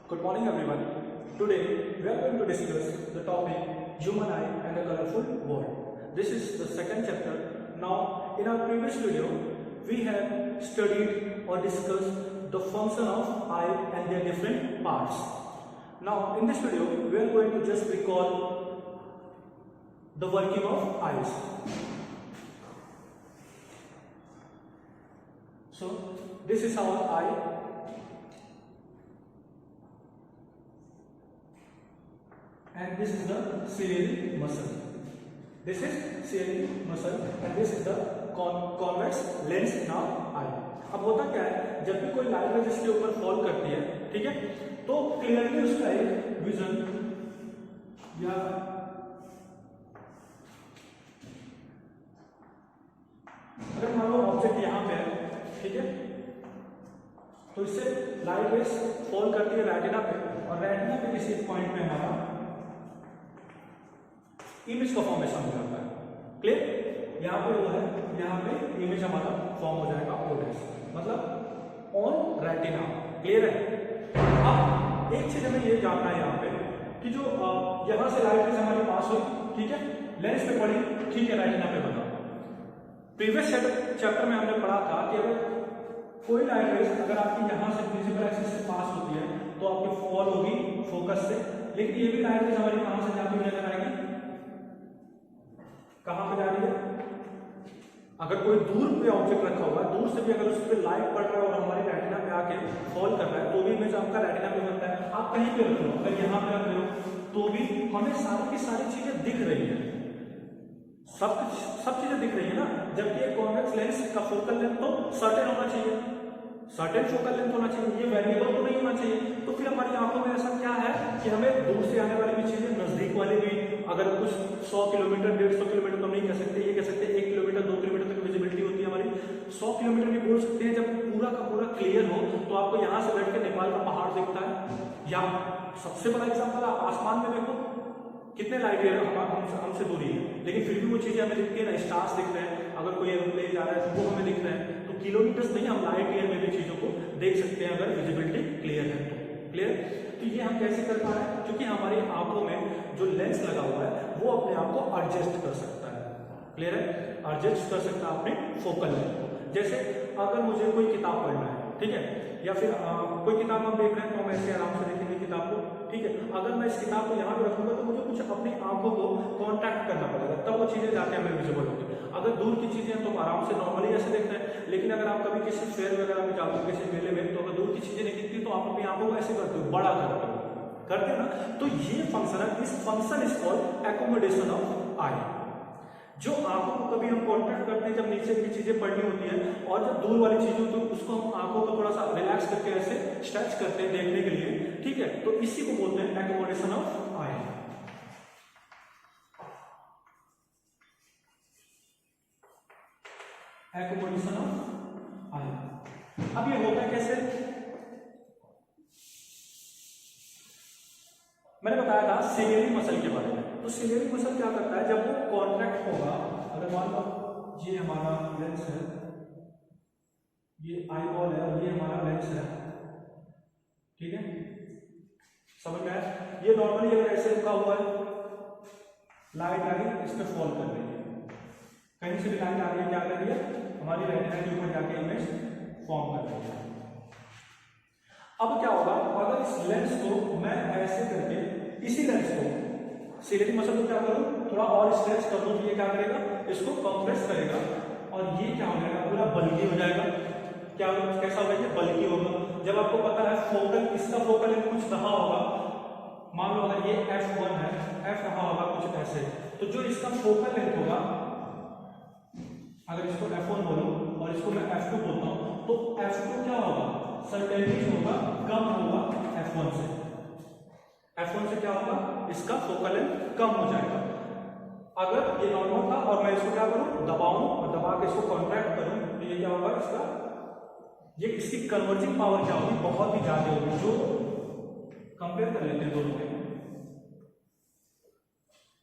Good morning everyone. Today we are going to discuss the topic human eye and the colorful world. This is the second chapter. Now in our previous video we have studied or discussed the function of eye and their different parts. Now in this video we are going to just recall the working of eyes. So this is our eye. And this is the ciliary muscle. This is ciliary muscle and this is the convex lens in our eye. अब होता क्या है, जब भी कोई light rays इसके ऊपर fall करती है, ठीक है, तो क्लियरली उसका एक विजन या अगर मान लो ऑब्जेक्ट यहाँ पे है, ठीक है, तो इससे लाइट रेज फॉल करती है रेटिना पे और रेटिना पे किसी पॉइंट पे हमारा इमेज का फॉर्मेशन हो जाता है. क्लियर? यहाँ पे वो है, यहाँ पे इमेज हमारा फॉर्म हो जाएगा ओडेस, मतलब ऑन रेटिना. क्लियर है? अब एक चीज हमें ये जानना है यहाँ पे कि जो यहाँ से लाइट रेज हमारे पास हुई, ठीक है, लेंस पे पड़ी, ठीक है, रेटिना पे बना. प्रीवियस चैप्टर में हमने पढ़ा था कि अगर कोई लाइट रेज अगर आपकी यहाँ से विजिबल एक्सिस से पास होती है तो आपकी फॉल होगी फोकस से, लेकिन ये भी लाइट रेज हमारी कहाँ से जाती हुई नजर आएगी, कहां पे जा रही है. अगर कोई दूर पे ऑब्जेक्ट रखा हुआ है, दूर से भी अगर उस पर लाइट पड़ रहा है और हमारी रेटिना पे आके फॉल कर रहा है तो भी इमेज आपका रेटिना पे बनता है. आप कहीं पे रख लो, अगर यहाँ पे रख लो तो भी हमें सारी की सारी चीजें दिख रही है, सब चीजें दिख रही है ना. जबकि एक कॉन्वेक्स लेंस का फोकल लेंथ तो सर्टेन होना चाहिए, सर्टेन फोकल लेंथ होना चाहिए, ये वेरिएबल तो नहीं होना चाहिए. तो फिर हमारी आंखों में ऐसा क्या है कि हमें दूर से आने वाली भी चीजें, नजदीक वाली भी, अगर कुछ 100 किलोमीटर 150 किलोमीटर तो नहीं कह सकते, ये कह सकते 1 किलोमीटर 2 किलोमीटर तक विजिबिलिटी होती है हमारी. 100 किलोमीटर भी बोल सकते हैं. जब पूरा का पूरा क्लियर हो तो आपको यहाँ से बैठ के नेपाल का पहाड़ दिखता है, या सबसे बड़ा एग्जाम्पल आप आसमान में देखो, कितने लाइट ईयर हमसे दूरी है, लेकिन फिर भी वो चीजें हमें दिखती है ना. स्टार्स दिख रहे हैं, अगर कोई एरोप्लेन जा रहा है तो वो हमें दिख रहे हैं. तो किलोमीटर्स नहीं, हम लाइट ईयर में भी चीजों को देख सकते हैं अगर विजिबिलिटी क्लियर है तो. क्लियर? तो ये हम कैसे कर पा रहे हैं, क्योंकि हमारी आंखों में जो लेंस लगा हुआ है वो अपने आप को एडजस्ट कर सकता है. क्लियर है? एडजस्ट कर सकता है अपने फोकल लेंथ को. जैसे अगर मुझे कोई किताब पढ़ना है, ठीक है, या फिर कोई किताब हम देख रहे हैं तो हम ऐसे आराम से देखेंगे किताब को, ठीक है. अगर मैं इस किताब को यहाँ पे रखूंगा तो मुझे कुछ अपनी आंखों को कॉन्टैक्ट करना पड़ेगा, तब वो चीजें जाके हमें विजिबल होगी. अगर दूर की चीजें तो आराम से नॉर्मली ऐसे देखते हैं, लेकिन अगर आप कभी किसी फेयर वगैरह में जाते हो, किसी मेले में, तो अगर दूर की चीजें नहीं दिखती तो आप अपनी आंखों को ऐसे करते हो, बड़ा करते ना. तो ये फंक्शन है, इस function is called accommodation of eye. जो आंखों को कभी हम कॉन्ट्रैक्ट करते हैं जब नीचे की चीजें पढ़नी होती है, और जब दूर वाली चीजें तो उसको हम आंखों को थोड़ा सा रिलैक्स करके ऐसे स्ट्रेच करते हैं देखने के लिए, ठीक है. तो इसी को बोलते हैं accommodation of eye. Accommodation of eye. अब ये होता है कैसे, मैंने बताया था सिलियरी मसल के बारे में. तो सिलियरी मसल क्या करता है, जब वो कॉन्ट्रैक्ट होगा, अगर मान लो ये हमारा लेंस है, ये आई बॉल है और ये हमारा लेंस है, ठीक है, समझ में आया. ये नॉर्मली अगर ऐसे रुका हुआ है, लाइट आ रही है, इस पर फॉल कर रही है, कहीं से भी लाइट आ रही है, क्या कर रही है, हमारी रेटिना के ऊपर जाके इमेज फॉर्म कर रही है. अब क्या होगा, अगर इस लेंस को मैं ऐसे करके इसी लेंस को सिलियरी मसल को क्या करूं, थोड़ा और स्ट्रेच कर दूं, ये क्या करेगा, इसको कंप्रेस करेगा और ये क्या हो जाएगा, पूरा बल्की हो जाएगा. क्या कैसा होगा, ये बल्की होगा. जब आपको पता है फोकल, इसका फोकल लेंथ कुछ रहा होगा, मान लो अगर ये f1 है, f रहा होगा कुछ ऐसे, तो जो इसका फोकल लेंथ होगा, अगर इसको f1 बोलो और इसको मैं f2 बोलता हूं, तो f2 क्या होगा, सर्टेनली होगा, कम होगा f1 से. f1 से क्या होगा, इसका फोकल लेंथ कम हो जाएगा. अगर ये नॉर्मल था और मैं इसको क्या करूं, दबाऊं और दबा के इसको कॉन्ट्रैक्ट करूं, तो ये क्या होगा, इसका ये इसकी कन्वर्जिंग पावर क्या होगी, बहुत ही ज्यादा होगी. जो कंपेयर कर लेते हैं दोनों में,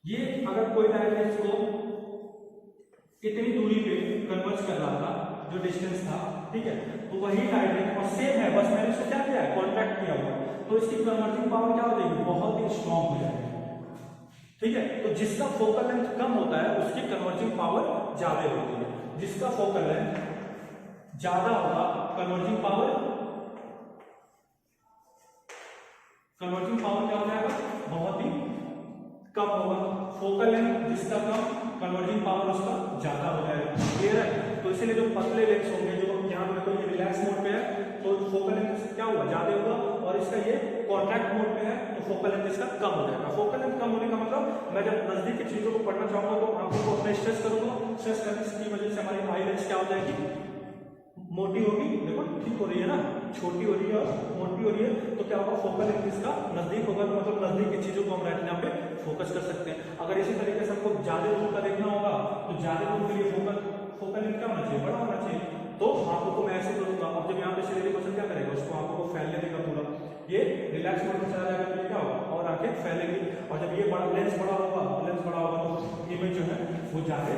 ये अगर कोई लाइट रेज को इतनी दूरी पे कन्वर्ज कर रहा था, जो डिस्टेंस था, ठीक है, तो वही लाइट रेज और सेम है, बस मैंने इसको क्या किया है, कॉन्ट्रैक्ट किया हुआ. तो इसकी कन्वर्जिंग पावर क्या हो जाएगी, बहुत ही स्ट्रॉन्ग हो जाएगी। ठीक है, तो जिसका फोकल लेंथ कम होता है उसकी कन्वर्जिंग पावर ज्यादा होती है, जिसका फोकल लेंथ ज्यादा होगा कन्वर्जिंग पावर क्या हो जाएगा, बहुत ही कम होगा। फोकल लेंथ जिसका कम, कन्वर्जिंग पावर उसका ज्यादा हो जाएगा। क्लियर है? तो इसीलिए जो पतले लेंस होंगे, जो यहाँ पे कोई रिलैक्स मोड पे है तो फोकल लेंथ क्या हुआ, ज्यादा होगा, और इसका ये कॉन्ट्रैक्ट मोड पे है तो फोकल लेंथ इसका कम हो जाएगा। फोकल लेंथ कम होने का मतलब मैं जब नजदीक की चीजों को पढ़ना चाहूंगा तो आंखों को अपने स्ट्रेस करूंगा, स्ट्रेस करने की वजह से हमारी आई लेंस क्या हो जाएगी, मोटी होगी। देखो ठीक हो रही है ना, छोटी हो रही है और मोटी हो रही है, तो क्या होगा, फोकल लेंथ इसका नजदीक होगा, तो मतलब नजदीक की चीजों को हम रेटिना पे फोकस कर सकते हैं। अगर इसी तरीके से हमको ज्यादा दूर का देखना होगा तो ज्यादा दूर के लिए फोकल लेंथ क्या होना चाहिए, बड़ा होना चाहिए। तो आंखों को मैं ऐसे करूंगा, अब जब यहाँ पे शरीर मसल क्या करेगा, उसको आंखों को फैलने देगा पूरा, ये रिलैक्स मोड में चला जाएगा तो ये क्या होगा, और आंखें फैलेगी। और जब ये बड़ा लेंस बड़ा होगा तो इमेज जो है वो ज्यादा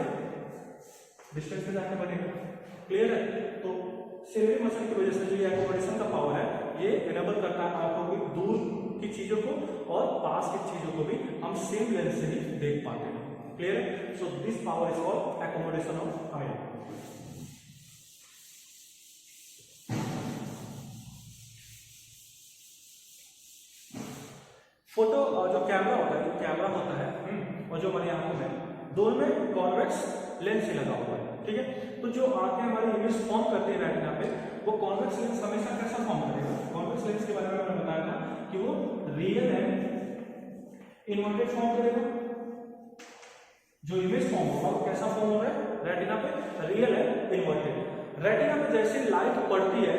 डिस्टेंस पे जाके बनेगा। क्लियर है? तो सेलेरी मसल की वजह से जो ये एक्कोमोडेशन का पावर है ये एनेबल करता है आंखों की दूर की चीजों को और पास की चीजों को भी हम सेम लेंस से ही देख पाते हैं। क्लियर है? So this power is called accommodation of eye. Photo जो कैमरा होता है और जो हमारी आंखों में, दोनों में कॉन्वेक्स लेंस ही लगा हुआ है। ठीक है, तो जो आंखें हमारी इमेज फॉर्म करती है रेटिना पे, वो कॉन्वेक्स लेंस हमेशा कैसा फॉर्म करेगा? कॉन्वेक्स लेंस के बारे में मैंने बताया था कि वो रियल एंड इन्वर्टेड फॉर्म करेगा। जो इमेज फॉर्म होगा वो कैसा फॉर्म हो रहा है रेटिना पे, रियल एंड इन्वर्टेड। रेटिना पे जैसे लाइट पड़ती है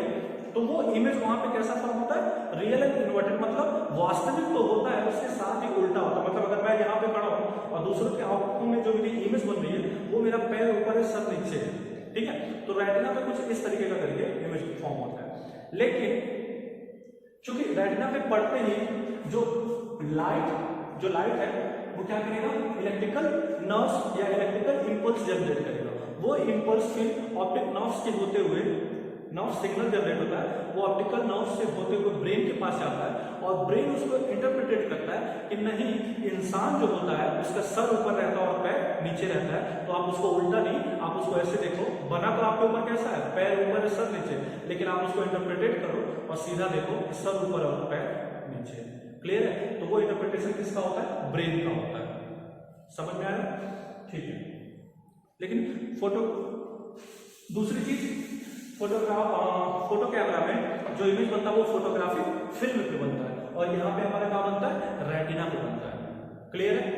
तो वो इमेज वहां पे कैसा फॉर्म होता है, रियल एंड इन्वर्टेड, मतलब वास्तविक तो होता है उसके साथ ही उल्टा होता है। मतलब अगर मैं यहाँ पे खड़ा हूँ और दूसरों की आंखों में जो मेरी इमेज बन रही है वो मेरा पैर ऊपर है, सर नीचे है। ठीक है, तो रेटिना पे कुछ इस तरीके का करके इमेज फॉर्म होता है। लेकिन चूंकि रेटिना पे पड़ते ही जो लाइट है वो क्या करेगा, इलेक्ट्रिकल नर्व्स या इलेक्ट्रिकल इंपल्स जनरेट करेगा। वो इंपल्स फिर ऑप्टिक नर्व्स के होते हुए, नर्व सिग्नल जनरेट होता है, वो ऑप्टिकल नर्व से होते हुए ब्रेन के पास जाता है और ब्रेन उसको इंटरप्रिटेट करता है कि नहीं, इंसान जो होता है उसका सर ऊपर रहता है और पैर नीचे रहता है। तो आप उसको उल्टा नहीं, आप उसको ऐसे देखो, बना तो आपके ऊपर कैसा है, पैर ऊपर है सर नीचे, लेकिन आप उसको इंटरप्रिटेट करो और सीधा देखो सर ऊपर और पैर नीचे। क्लियर है? तो वो इंटरप्रिटेशन किसका होता है, ब्रेन का होता है। समझ में आया? ठीक है। लेकिन दूसरी चीज, फोटो कैमरा में जो इमेज बनता है वो फोटोग्राफी फिल्म पे बनता है और यहाँ पे हमारा क्या बनता है, रेटिना पे बनता है। क्लियर है?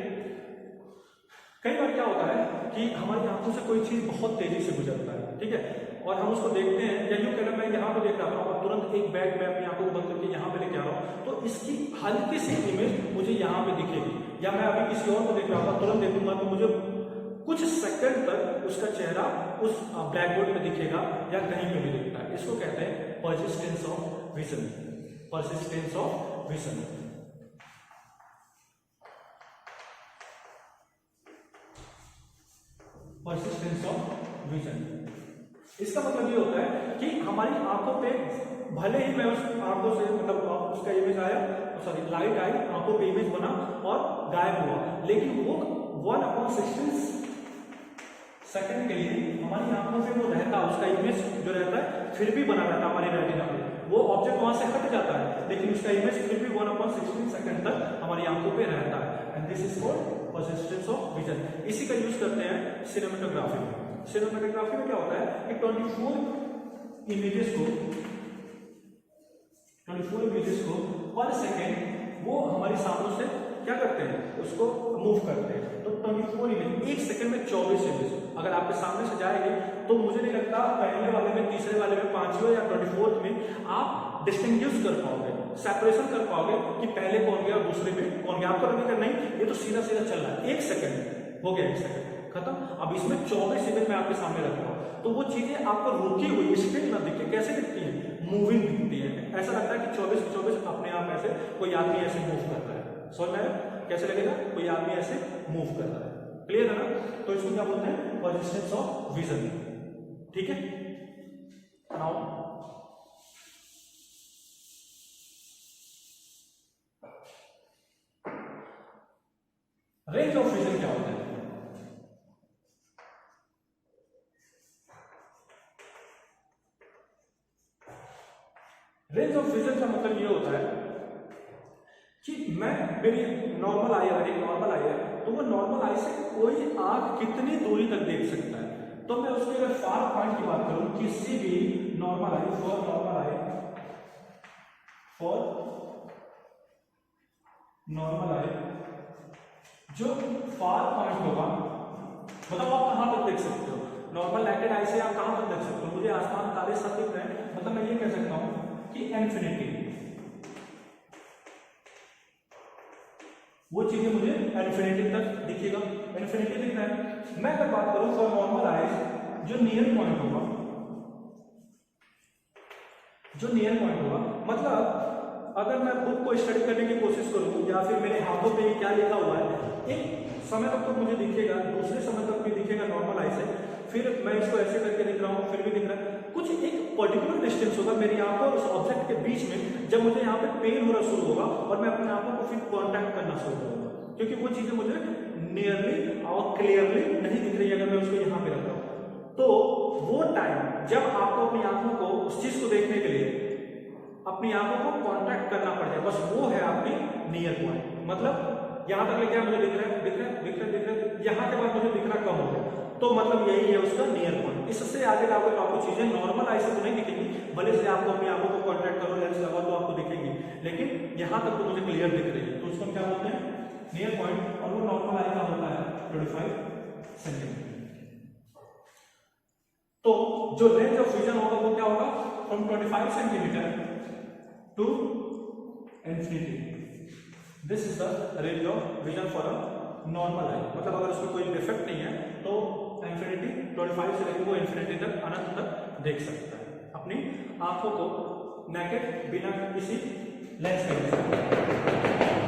कई बार क्या होता है कि हमारी आंखों से कोई चीज बहुत तेजी से गुजरता है, ठीक है, और हम उसको देखते हैं, या यूं कहना मैं यहाँ पे देख रहा था और तुरंत एक बैग मैं अपनी आंखों को बंद करके यहाँ पे लेके आ रहा हूँ, तो इसकी हल्की सी इमेज मुझे यहाँ पे दिखेगी। या मैं अभी किसी और को देख रहा था, तुरंत देखूंगा तो मुझे कुछ सेकंड तक उसका चेहरा उस ब्लैक बोर्ड पे दिखेगा या कहीं पे भी दिखता है। इसको कहते हैं persistence of vision. Persistence of vision. Persistence of vision, इसका मतलब ये होता है कि हमारी आंखों पे भले ही मैं उस आंखों से, मतलब उसका इमेज आया, सॉरी लाइट आई, आंखों पे इमेज बना और गायब हुआ, लेकिन वो 1/16 सेकंड के लिए हमारी आंखों से वो रहता, उसका इमेज जो रहता है फिर भी बना रहता हमारी रेटिना पे। वो ऑब्जेक्ट वहां से हट जाता है लेकिन उसका इमेज फिर भी 1/16 सेकंड तक हमारी आंखों पे रहता है। And this is called persistence of vision. इसी का यूज करते हैं सिनेमेटोग्राफी में। सिनेमेटोग्राफी में क्या होता है कि 24 इमेजेस को पर सेकेंड वो हमारी सामने से क्या करते हैं, उसको मूव करते हैं। तो 24 इमेज, एक सेकंड में 24 इमेज अगर आपके सामने से जाएगी तो मुझे नहीं लगता पहले वाले में, तीसरे वाले में, पांचवें या 24th में आप डिस्टिंग्विश कर पाओगे, सेपरेशन कर पाओगे कि पहले कौन गया और दूसरे में कौन गया। आपको लगेगा नहीं ये तो सीधा सीधा चल रहा है, एक सेकंड हो गया, एक सेकंड खत्म। अब इसमें 24 इमेज मैं आपके सामने रख रहा हूं तो वो चीजें आपको रुकी हुई स्टिल ना दिखे, कैसे दिखती है, मूविंग दिखती है। ऐसा लगता है कि 24 अपने आप ऐसे कोई आदमी ऐसे मूव कर रहा है। समझ में कैसे लगेगा, कोई आदमी ऐसे मूव कर रहा है। क्लियर है ना? तो इसको क्या बोलते हैं, परसिस्टेंस ऑफ विजन। ठीक है, नाउ रेंज ऑफ विजन क्या होता है? रेंज ऑफ विजन का मतलब ये होता है कि मेरी नॉर्मल आई अगर एक नॉर्मल आई है तो वो नॉर्मल आई से कोई आंख कितनी दूरी तक देख सकता है। तो मैं उसके अगर फार पॉइंट की बात करूं, किसी भी नॉर्मल आई फॉर नॉर्मल आई जो फार पॉइंट होगा, मतलब आप कहां तक देख सकते हो? नॉर्मल लाइटेड आई से आप कहां तक देख सकते हो? मुझे आसमान तारे सब दिख रहे हैं, मतलब मैं ये कह सकता हूं कि इन्फिनिटी, वो चीजें मुझे इन्फिनिटी तक दिखेगा, इन्फिनिटी दिख रहा है। मैं अगर बात करूं फॉर नॉर्मल आईज जो नियर पॉइंट होगा, मतलब अगर मैं बुक को स्टडी करने की कोशिश करूं या फिर मेरे हाथों पे क्या लिखा हुआ है, एक समय तक तो मुझे दिखेगा, दूसरे समय तक भी दिखेगा नॉर्मल आई से, फिर मैं इसको ऐसे करके दिख रहा हूं फिर भी दिख रहा है, कुछ एक पर्टिकुलर डिस्टेंस होगा मेरी आंखों और उस ऑब्जेक्ट के बीच में, जब मुझे यहाँ पे पेन होना शुरू होगा और मैं अपने आंखों को फिर कॉन्टैक्ट करना शुरू करूंगा, क्योंकि वो चीजें मुझे नियरली और क्लियरली नहीं दिख रही अगर मैं उसको यहाँ पे रखता हूँ। तो वो टाइम जब आपको अपनी आंखों को उस चीज को देखने के लिए अपनी आंखों को कांटेक्ट करना पड़ जाए, बस वो है आपकी नियर पॉइंट। मतलब यहां तक लेके मुझे दिख रहा है, यहां के बाद मुझे दिखना कम हो गया, तो मतलब यही है उसका नियर पॉइंट। इससे आगे आपको चीजें नॉर्मल आई से तो नहीं दिखेंगी, भले से आपको अपनी आंखों को कांटेक्ट करो लेंस लगाओ तो आपको दिखेंगी, लेकिन यहां तक तो मुझे क्लियर दिख रही है, तो उसको क्या बोलते हैं? Near point. और वो नॉर्मल आई का होता है 25 सेंटीमीटर। तो जो रेंज ऑफ विजन होगा वो क्या होगा? From 25 centimetre to infinity. This is the range of vision for a normal eye. मतलब अगर उसमें कोई डिफेक्ट नहीं है तो इंफिनिटी 25 से लेकर वो इंफिनिटी तक, अनंत तक देख सकता है अपनी आंखों को नेकेड, बिना किसी लेंस के।